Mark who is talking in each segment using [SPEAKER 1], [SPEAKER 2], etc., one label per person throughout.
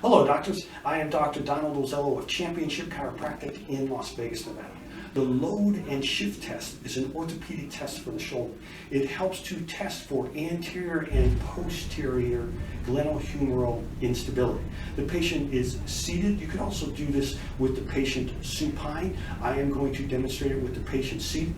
[SPEAKER 1] Hello, doctors. I am Dr. Donald Ozello of Championship Chiropractic in Las Vegas, Nevada. The load and shift test is an orthopedic test for the shoulder. It helps to test for anterior and posterior glenohumeral instability. The patient is seated. You can also do this with the patient supine. I am going to demonstrate it with the patient seated.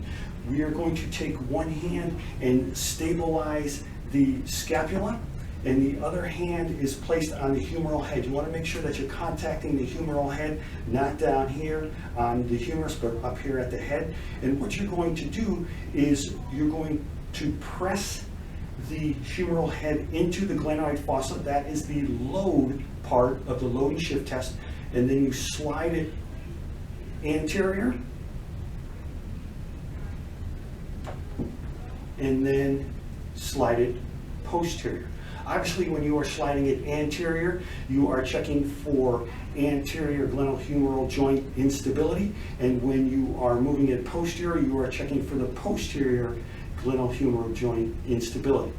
[SPEAKER 1] We are going to take one hand and stabilize the scapula, and the other hand is placed on the humeral head. You want to make sure that you're contacting the humeral head, not down here on the humerus, but up here at the head. And what you're going to do is you're going to press the humeral head into the glenoid fossa. That is the load part of the load and shift test. And then you slide it anterior, and then slide it posterior. Obviously, when you are sliding it anterior, you are checking for anterior glenohumeral joint instability, and when you are moving it posterior, you are checking for the posterior glenohumeral joint instability.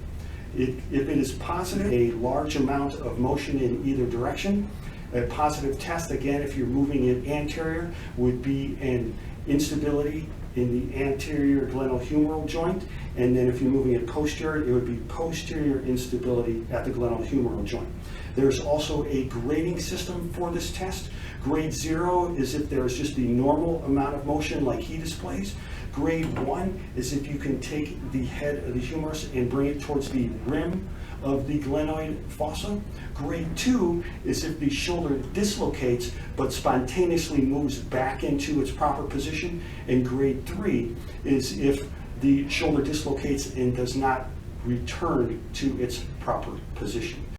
[SPEAKER 1] If it is positive, a large amount of motion in either direction. A positive test, again, if you're moving it anterior, would be an instability in the anterior glenohumeral joint, and then if you're moving it posterior, it would be posterior instability at the glenohumeral joint. There's also a grading system for this test. Grade 0 is if there's just the normal amount of motion like he displays. Grade 1 is if you can take the head of the humerus and bring it towards the rim of the glenoid fossa. Grade 2 is if the shoulder dislocates but spontaneously moves back into its proper position. And grade 3 is if the shoulder dislocates and does not return to its proper position.